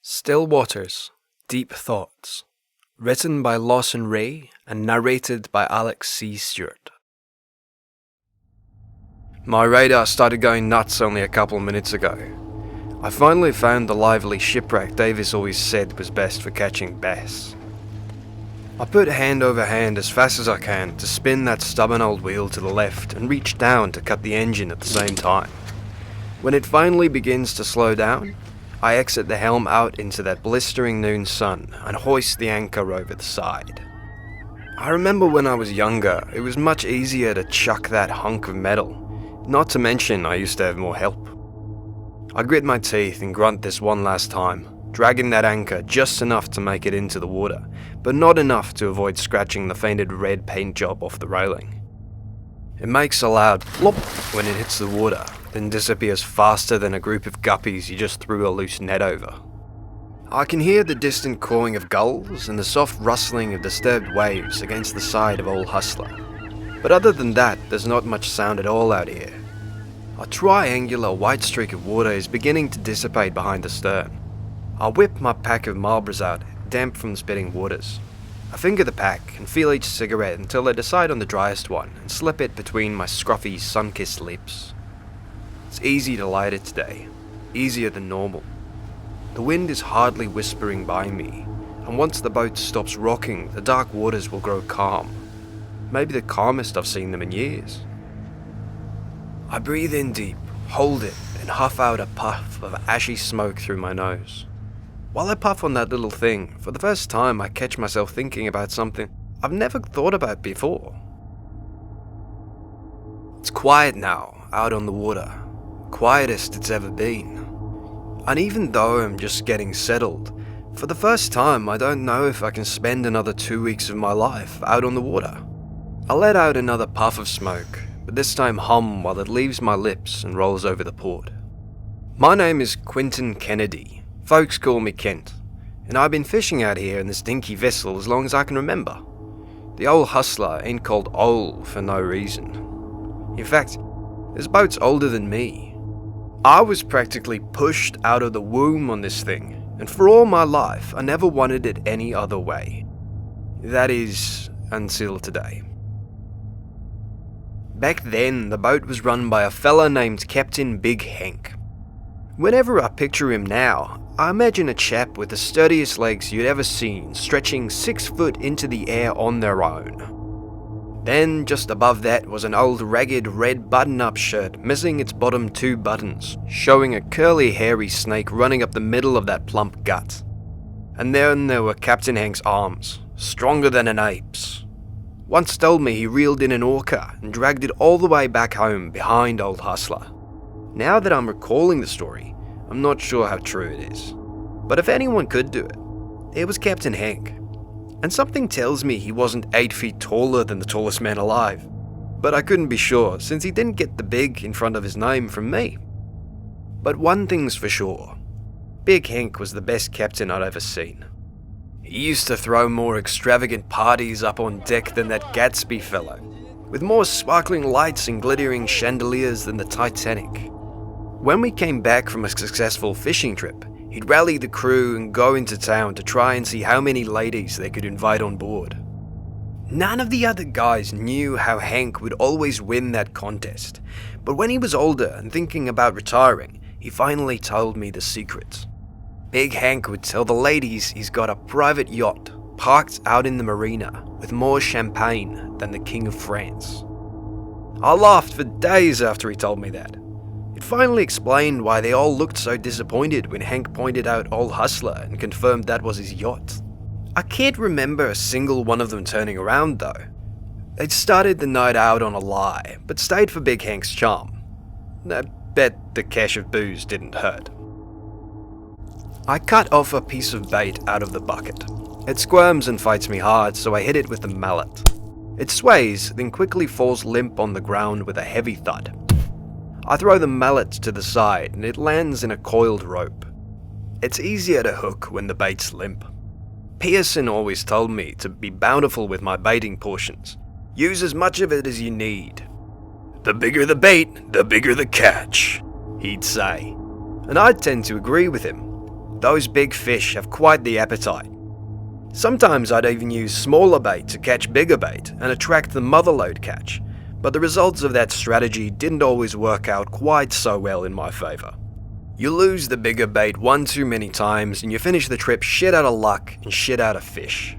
Still Waters, Deep Thoughts. Written by Lawson and narrated by Alex C. Stewart. My radar started going nuts only a couple minutes ago. I finally found the lively shipwreck Davis always said was best for catching bass. I put hand over hand as fast as I can to spin that stubborn old wheel to the left and reach down to cut the engine at the same time. When it finally begins to slow down, I exit the helm out into that blistering noon sun and hoist the anchor over the side. I remember when I was younger, it was much easier to chuck that hunk of metal, not to mention I used to have more help. I grit my teeth and grunt this one last time, dragging that anchor just enough to make it into the water, but not enough to avoid scratching the faded red paint job off the railing. It makes a loud plop when it hits the water, then disappears faster than a group of guppies you just threw a loose net over. I can hear the distant cawing of gulls and the soft rustling of disturbed waves against the side of Old Hustler. But other than that, there's not much sound at all out here. A triangular white streak of water is beginning to dissipate behind the stern. I whip my pack of Marlboros out, damp from the spitting waters. I finger the pack and feel each cigarette until I decide on the driest one and slip it between my scruffy, sun-kissed lips. It's easy to light it today, easier than normal. The wind is hardly whispering by me, and once the boat stops rocking, the dark waters will grow calm. Maybe the calmest I've seen them in years. I breathe in deep, hold it, and huff out a puff of ashy smoke through my nose. While I puff on that little thing, for the first time I catch myself thinking about something I've never thought about before. It's quiet now, out on the water. Quietest it's ever been. And even though I'm just getting settled, for the first time I don't know if I can spend another 2 weeks of my life out on the water. I let out another puff of smoke, but this time hum while it leaves my lips and rolls over the port. My name is Quentin Kennedy. Folks call me Kent, and I've been fishing out here in this dinky vessel as long as I can remember. The Old Hustler ain't called old for no reason. In fact, this boat's older than me. I was practically pushed out of the womb on this thing, and for all my life I never wanted it any other way. That is, until today. Back then, the boat was run by a fella named Captain Big Hank. Whenever I picture him now, I imagine a chap with the sturdiest legs you'd ever seen, stretching 6 foot into the air on their own. Then, just above that was an old ragged red button-up shirt, missing its bottom 2 buttons, showing a curly hairy snake running up the middle of that plump gut. And then there were Captain Hank's arms, stronger than an ape's. Once told me he reeled in an orca and dragged it all the way back home behind Old Hustler. Now that I'm recalling the story, I'm not sure how true it is. But if anyone could do it was Captain Hank. And something tells me he wasn't 8 feet taller than the tallest man alive. But I couldn't be sure, since he didn't get the big in front of his name from me. But one thing's for sure. Big Hank was the best captain I'd ever seen. He used to throw more extravagant parties up on deck than that Gatsby fellow, with more sparkling lights and glittering chandeliers than the Titanic. When we came back from a successful fishing trip, he'd rally the crew and go into town to try and see how many ladies they could invite on board. None of the other guys knew how Hank would always win that contest, but when he was older and thinking about retiring, he finally told me the secret. Big Hank would tell the ladies he's got a private yacht parked out in the marina with more champagne than the King of France. I laughed for days after he told me that. It finally explained why they all looked so disappointed when Hank pointed out Old Hustler and confirmed that was his yacht. I can't remember a single one of them turning around though. They'd started the night out on a lie, but stayed for Big Hank's charm. I bet the cache of booze didn't hurt. I cut off a piece of bait out of the bucket. It squirms and fights me hard, so I hit it with the mallet. It sways, then quickly falls limp on the ground with a heavy thud. I throw the mallet to the side and it lands in a coiled rope. It's easier to hook when the bait's limp. Pearson always told me to be bountiful with my baiting portions. Use as much of it as you need. The bigger the bait, the bigger the catch, he'd say. And I'd tend to agree with him. Those big fish have quite the appetite. Sometimes I'd even use smaller bait to catch bigger bait and attract the motherlode catch, but the results of that strategy didn't always work out quite so well in my favour. You lose the bigger bait one too many times and you finish the trip shit out of luck and shit out of fish.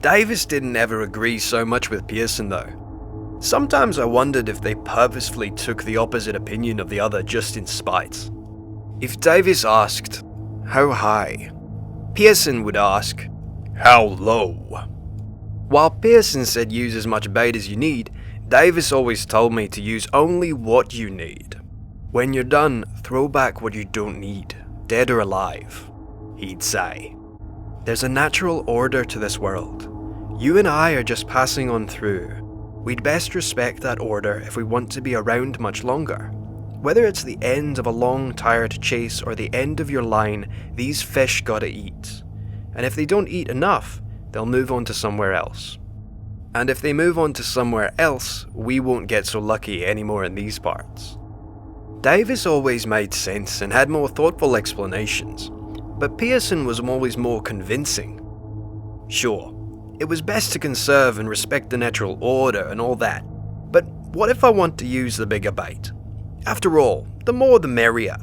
Davis didn't ever agree so much with Pearson though. Sometimes I wondered if they purposefully took the opposite opinion of the other just in spite. If Davis asked, "How high?" Pearson would ask, "How low?" While Pearson said use as much bait as you need, Davis always told me to use only what you need. When you're done, throw back what you don't need, dead or alive, he'd say. There's a natural order to this world. You and I are just passing on through. We'd best respect that order if we want to be around much longer. Whether it's the end of a long, tired chase or the end of your line, these fish gotta eat. And if they don't eat enough, they'll move on to somewhere else. And if they move on to somewhere else, we won't get so lucky anymore in these parts. Davis always made sense and had more thoughtful explanations, but Pearson was always more convincing. Sure, it was best to conserve and respect the natural order and all that, but what if I want to use the bigger bait? After all, the more the merrier.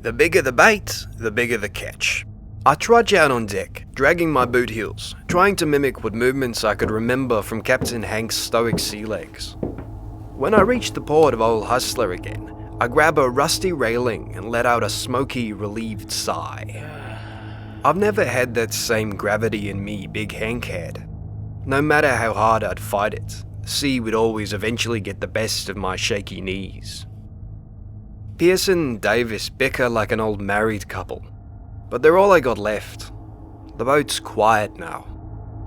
The bigger the bait, the bigger the catch. I trudge out on deck, dragging my boot heels, trying to mimic what movements I could remember from Captain Hank's stoic sea legs. When I reach the port of Old Hustler again, I grab a rusty railing and let out a smoky, relieved sigh. I've never had that same gravity in me Big Hank had. No matter how hard I'd fight it, the sea would always eventually get the best of my shaky knees. Pearson and Davis bicker like an old married couple, but they're all I got left. The boat's quiet now.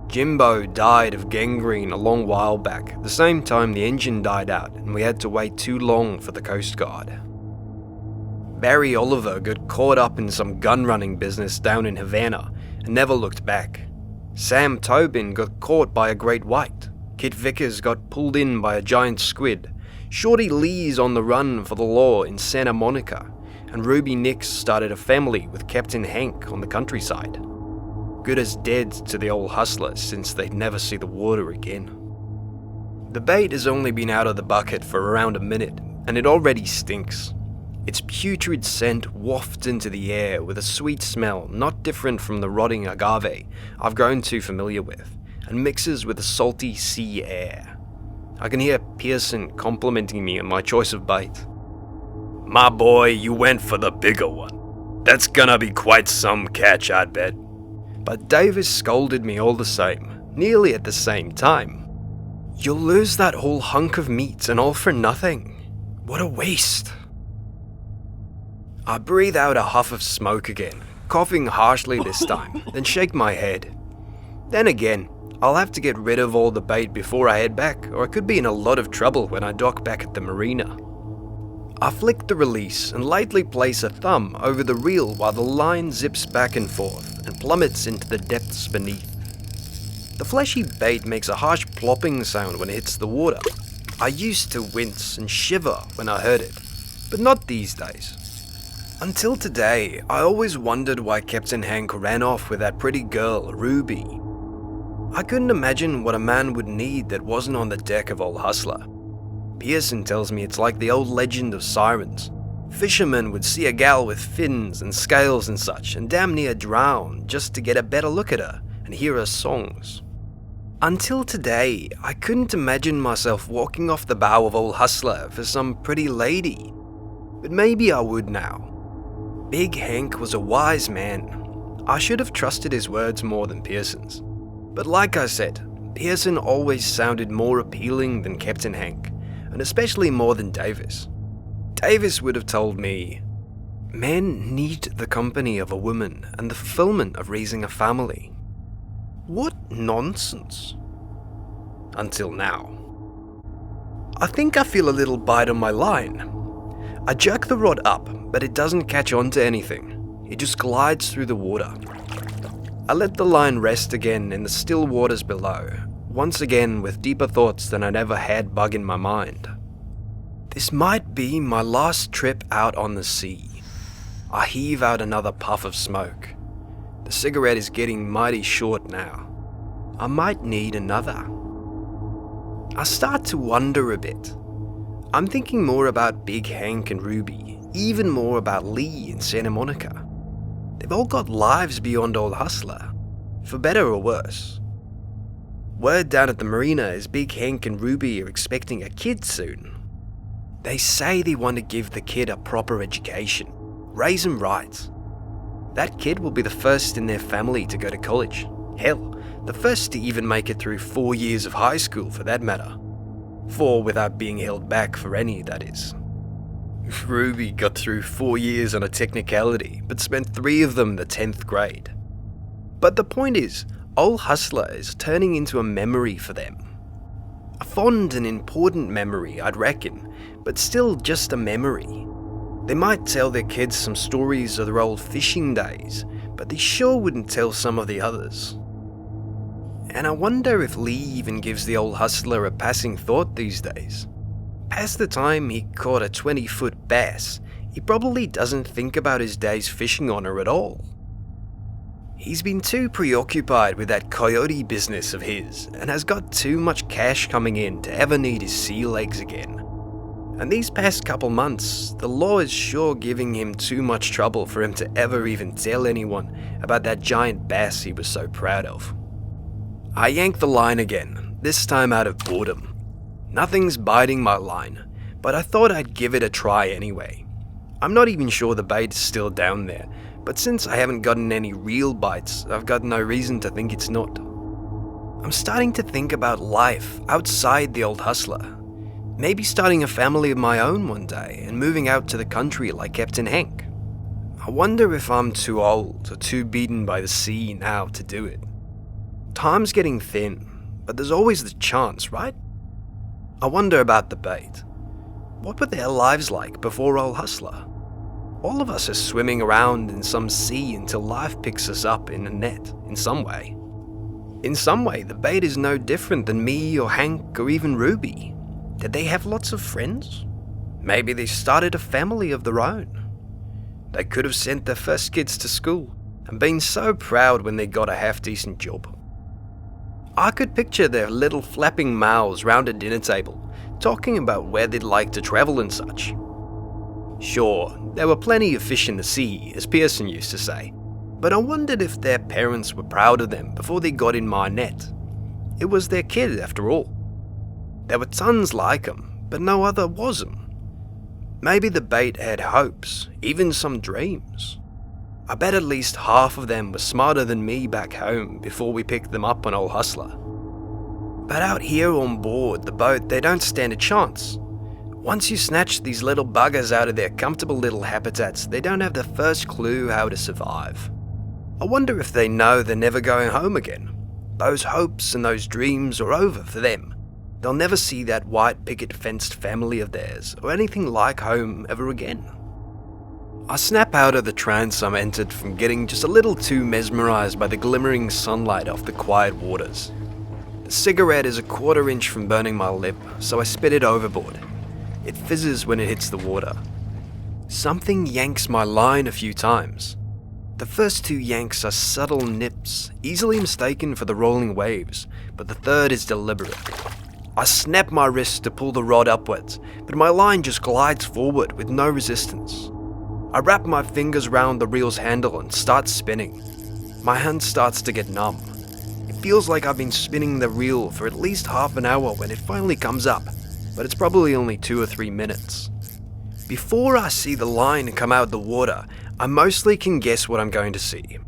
Jimbo died of gangrene a long while back, the same time the engine died out and we had to wait too long for the Coast Guard. Barry Oliver got caught up in some gun-running business down in Havana and never looked back. Sam Tobin got caught by a great white. Kit Vickers got pulled in by a giant squid. Shorty Lee's on the run for the law in Santa Monica. And Ruby Nix started a family with Captain Hank on the countryside. Good as dead to the old hustler since they'd never see the water again. The bait has only been out of the bucket for around a minute, and it already stinks. Its putrid scent wafts into the air with a sweet smell not different from the rotting agave I've grown too familiar with, and mixes with the salty sea air. I can hear Pearson complimenting me on my choice of bait. "My boy, you went for the bigger one. That's gonna be quite some catch, I'd bet." But Davis scolded me all the same, nearly at the same time. "You'll lose that whole hunk of meat and all for nothing. What a waste." I breathe out a huff of smoke again, coughing harshly this time, then shake my head. Then again, I'll have to get rid of all the bait before I head back, or I could be in a lot of trouble when I dock back at the marina. I flick the release and lightly place a thumb over the reel while the line zips back and forth and plummets into the depths beneath. The fleshy bait makes a harsh plopping sound when it hits the water. I used to wince and shiver when I heard it, but not these days. Until today, I always wondered why Captain Hank ran off with that pretty girl, Ruby. I couldn't imagine what a man would need that wasn't on the deck of Old Hustler. Pearson tells me it's like the old legend of sirens. Fishermen would see a gal with fins and scales and such and damn near drown just to get a better look at her and hear her songs. Until today, I couldn't imagine myself walking off the bow of Old Hustler for some pretty lady. But maybe I would now. Big Hank was a wise man. I should have trusted his words more than Pearson's. But like I said, Pearson always sounded more appealing than Captain Hank, and especially more than Davis. Davis would have told me, "Men need the company of a woman and the fulfillment of raising a family." What nonsense. Until now. I think I feel a little bite on my line. I jerk the rod up, but it doesn't catch on to anything. It just glides through the water. I let the line rest again in the still waters below, once again with deeper thoughts than I'd ever had bug in my mind. This might be my last trip out on the sea. I heave out another puff of smoke. The cigarette is getting mighty short now. I might need another. I start to wonder a bit. I'm thinking more about Big Hank and Ruby, even more about Lee and Santa Monica. They've all got lives beyond Old Hustler, for better or worse. Word down at the marina is Big Hank and Ruby are expecting a kid soon. They say they want to give the kid a proper education, raise him right. That kid will be the first in their family to go to college. Hell, the first to even make it through 4 years of high school for that matter. 4 without being held back for any, that is. Ruby got through 4 years on a technicality, but spent 3 of them the 10th grade. But the point is, Old Hustler is turning into a memory for them. A fond and important memory, I'd reckon, but still just a memory. They might tell their kids some stories of their old fishing days, but they sure wouldn't tell some of the others. And I wonder if Lee even gives the Old Hustler a passing thought these days. Past the time he caught a 20-foot bass, he probably doesn't think about his days fishing on her at all. He's been too preoccupied with that coyote business of his and has got too much cash coming in to ever need his sea legs again. And these past couple months, the law is sure giving him too much trouble for him to ever even tell anyone about that giant bass he was so proud of. I yank the line again, this time out of boredom. Nothing's biting my line, but I thought I'd give it a try anyway. I'm not even sure the bait is still down there, but since I haven't gotten any real bites, I've got no reason to think it's not. I'm starting to think about life outside the Old Hustler. Maybe starting a family of my own one day and moving out to the country like Captain Hank. I wonder if I'm too old or too beaten by the sea now to do it. Time's getting thin, but there's always the chance, right? I wonder about the bait. What were their lives like before Old Hustler? All of us are swimming around in some sea until life picks us up in a net, in some way. In some way, the bait is no different than me or Hank or even Ruby. Did they have lots of friends? Maybe they started a family of their own. They could have sent their first kids to school and been so proud when they got a half-decent job. I could picture their little flapping mouths round a dinner table, talking about where they'd like to travel and such. Sure, there were plenty of fish in the sea, as Pearson used to say, but I wondered if their parents were proud of them before they got in my net. It was their kid, after all. There were tons like him, but no other was him. Maybe the bait had hopes, even some dreams. I bet at least half of them were smarter than me back home before we picked them up on Old Hustler. But out here on board the boat, they don't stand a chance. Once you snatch these little buggers out of their comfortable little habitats, they don't have the first clue how to survive. I wonder if they know they're never going home again. Those hopes and those dreams are over for them. They'll never see that white picket fenced family of theirs or anything like home ever again. I snap out of the trance I'm entered from getting just a little too mesmerized by the glimmering sunlight off the quiet waters. The cigarette is a 1/4 inch from burning my lip, so I spit it overboard. It fizzes when it hits the water. Something yanks my line a few times. The first 2 yanks are subtle nips, easily mistaken for the rolling waves, but the third is deliberate. I snap my wrist to pull the rod upwards, but my line just glides forward with no resistance. I wrap my fingers round the reel's handle and start spinning. My hand starts to get numb. It feels like I've been spinning the reel for at least half an hour when it finally comes up, but it's probably only 2 or 3 minutes. Before I see the line come out of the water, I mostly can guess what I'm going to see.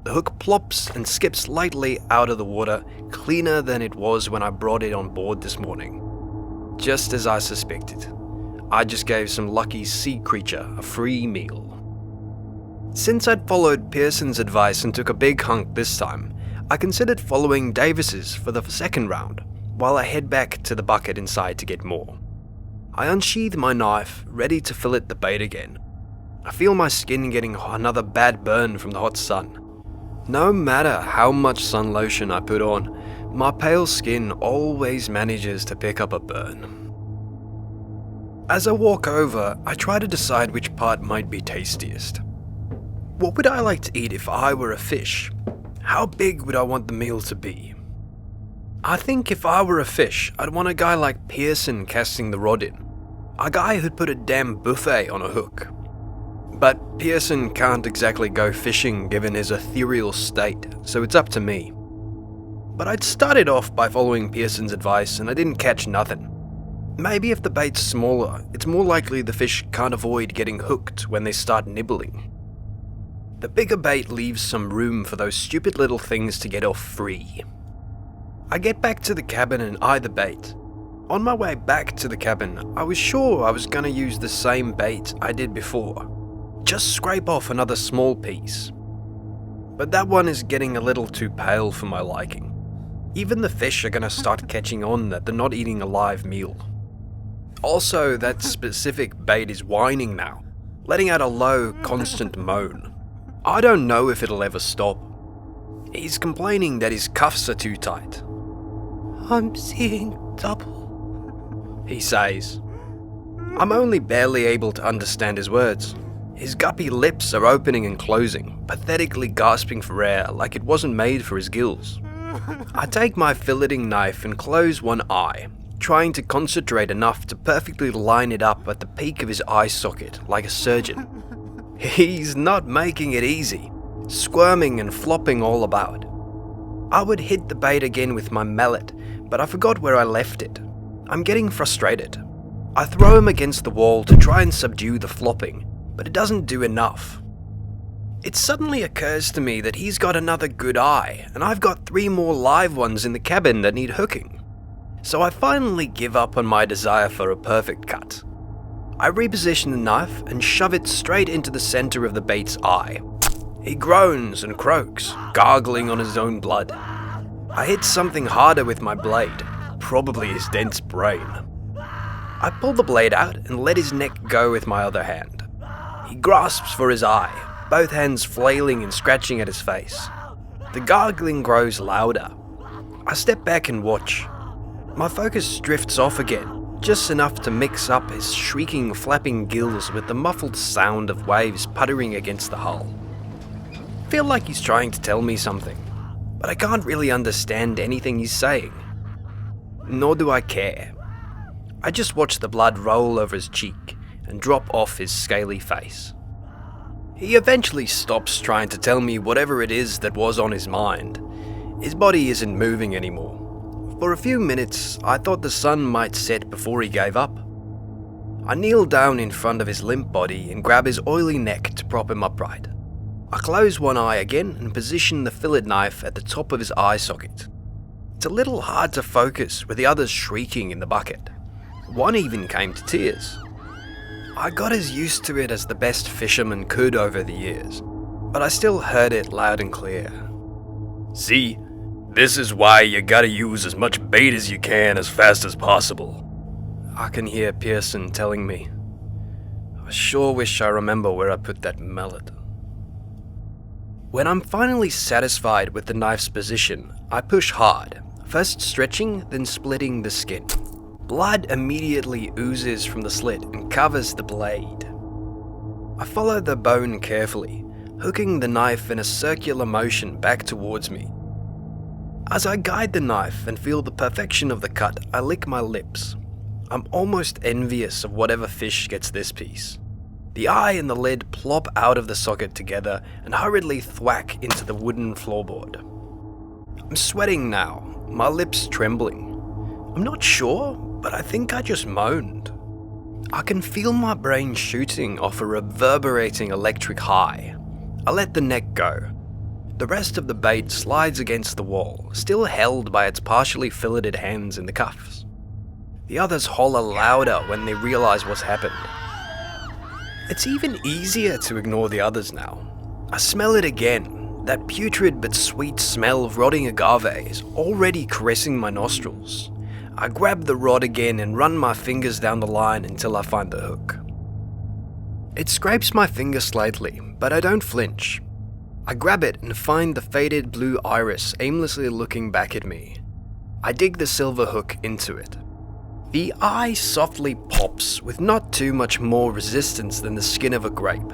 The hook plops and skips lightly out of the water, cleaner than it was when I brought it on board this morning. Just as I suspected. I just gave some lucky sea creature a free meal. Since I'd followed Pearson's advice and took a big hunk this time, I considered following Davis's for the second round, while I head back to the bucket inside to get more. I unsheath my knife, ready to fillet the bait again. I feel my skin getting another bad burn from the hot sun. No matter how much sun lotion I put on, my pale skin always manages to pick up a burn. As I walk over, I try to decide which part might be tastiest. What would I like to eat if I were a fish? How big would I want the meal to be? I think if I were a fish, I'd want a guy like Pearson casting the rod in. A guy who'd put a damn buffet on a hook. But Pearson can't exactly go fishing given his ethereal state, so it's up to me. But I'd started off by following Pearson's advice and I didn't catch nothing. Maybe if the bait's smaller, it's more likely the fish can't avoid getting hooked when they start nibbling. The bigger bait leaves some room for those stupid little things to get off free. I get back to the cabin and eye the bait. On my way back to the cabin, I was sure I was going to use the same bait I did before. Just scrape off another small piece. But that one is getting a little too pale for my liking. Even the fish are going to start catching on that they're not eating a live meal. Also, that specific bait is whining now, letting out a low, constant moan. I don't know if it'll ever stop. He's complaining that his cuffs are too tight. "I'm seeing double," he says. I'm only barely able to understand his words. His guppy lips are opening and closing, pathetically gasping for air like it wasn't made for his gills. I take my filleting knife and close one eye, trying to concentrate enough to perfectly line it up at the peak of his eye socket like a surgeon. He's not making it easy, squirming and flopping all about. I would hit the bait again with my mallet, but I forgot where I left it. I'm getting frustrated. I throw him against the wall to try and subdue the flopping, but it doesn't do enough. It suddenly occurs to me that he's got another good eye, and I've got 3 more live ones in the cabin that need hooking. So I finally give up on my desire for a perfect cut. I reposition the knife and shove it straight into the center of the bait's eye. He groans and croaks, gargling on his own blood. I hit something harder with my blade, probably his dense brain. I pull the blade out and let his neck go with my other hand. He grasps for his eye, both hands flailing and scratching at his face. The gargling grows louder. I step back and watch. My focus drifts off again, just enough to mix up his shrieking, flapping gills with the muffled sound of waves puttering against the hull. I feel like he's trying to tell me something, but I can't really understand anything he's saying. Nor do I care. I just watch the blood roll over his cheek and drop off his scaly face. He eventually stops trying to tell me whatever it is that was on his mind. His body isn't moving anymore. For a few minutes, I thought the sun might set before he gave up. I kneel down in front of his limp body and grab his oily neck to prop him upright. I close one eye again and position the fillet knife at the top of his eye socket. It's a little hard to focus with the others shrieking in the bucket. One even came to tears. I got as used to it as the best fisherman could over the years, but I still heard it loud and clear. "See? This is why you gotta use as much bait as you can as fast as possible," I can hear Pearson telling me. I sure wish I remember where I put that mallet. When I'm finally satisfied with the knife's position, I push hard, first stretching, then splitting the skin. Blood immediately oozes from the slit and covers the blade. I follow the bone carefully, hooking the knife in a circular motion back towards me. As I guide the knife and feel the perfection of the cut, I lick my lips. I'm almost envious of whatever fish gets this piece. The eye and the lid plop out of the socket together and hurriedly thwack into the wooden floorboard. I'm sweating now, my lips trembling. I'm not sure, but I think I just moaned. I can feel my brain shooting off a reverberating electric high. I let the neck go. The rest of the bait slides against the wall, still held by its partially filleted hands in the cuffs. The others holler louder when they realize what's happened. It's even easier to ignore the others now. I smell it again. That putrid but sweet smell of rotting agave is already caressing my nostrils. I grab the rod again and run my fingers down the line until I find the hook. It scrapes my finger slightly, but I don't flinch. I grab it and find the faded blue iris aimlessly looking back at me. I dig the silver hook into it. The eye softly pops with not too much more resistance than the skin of a grape.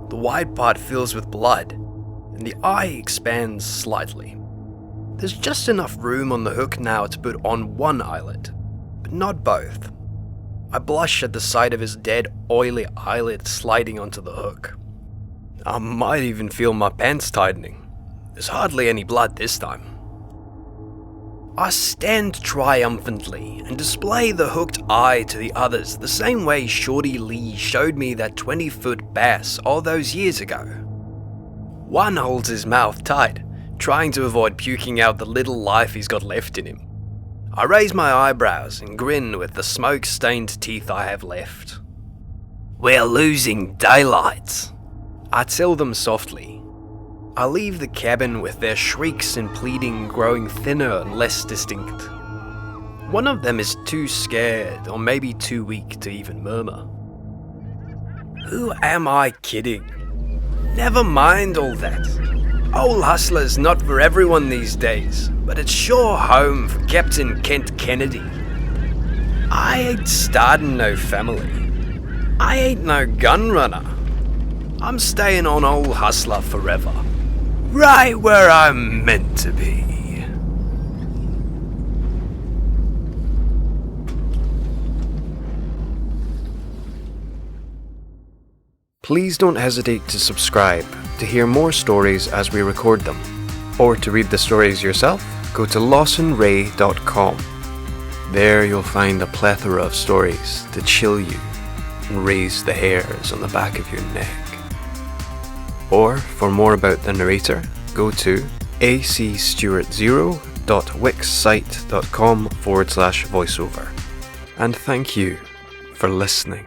The wide part fills with blood, and the eye expands slightly. There's just enough room on the hook now to put on one eyelid, but not both. I blush at the sight of his dead, oily eyelid sliding onto the hook. I might even feel my pants tightening. There's hardly any blood this time. I stand triumphantly and display the hooked eye to the others the same way Shorty Lee showed me that 20-foot bass all those years ago. One holds his mouth tight, trying to avoid puking out the little life he's got left in him. I raise my eyebrows and grin with the smoke-stained teeth I have left. We're losing daylight, I tell them softly. I leave the cabin with their shrieks and pleading growing thinner and less distinct. One of them is too scared or maybe too weak to even murmur. Who am I kidding? Never mind all that. Old Hustler's not for everyone these days, but it's sure home for Captain Kent Kennedy. I ain't starting no family. I ain't no gun runner. I'm staying on Old Hustler forever. Right where I'm meant to be. Please don't hesitate to subscribe to hear more stories as we record them. Or to read the stories yourself, go to lawsonray.com. There you'll find a plethora of stories to chill you and raise the hairs on the back of your neck. Or, for more about the narrator, go to acstuartzero.wixsite.com/voiceover. And thank you for listening.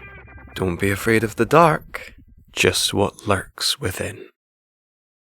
Don't be afraid of the dark, just what lurks within.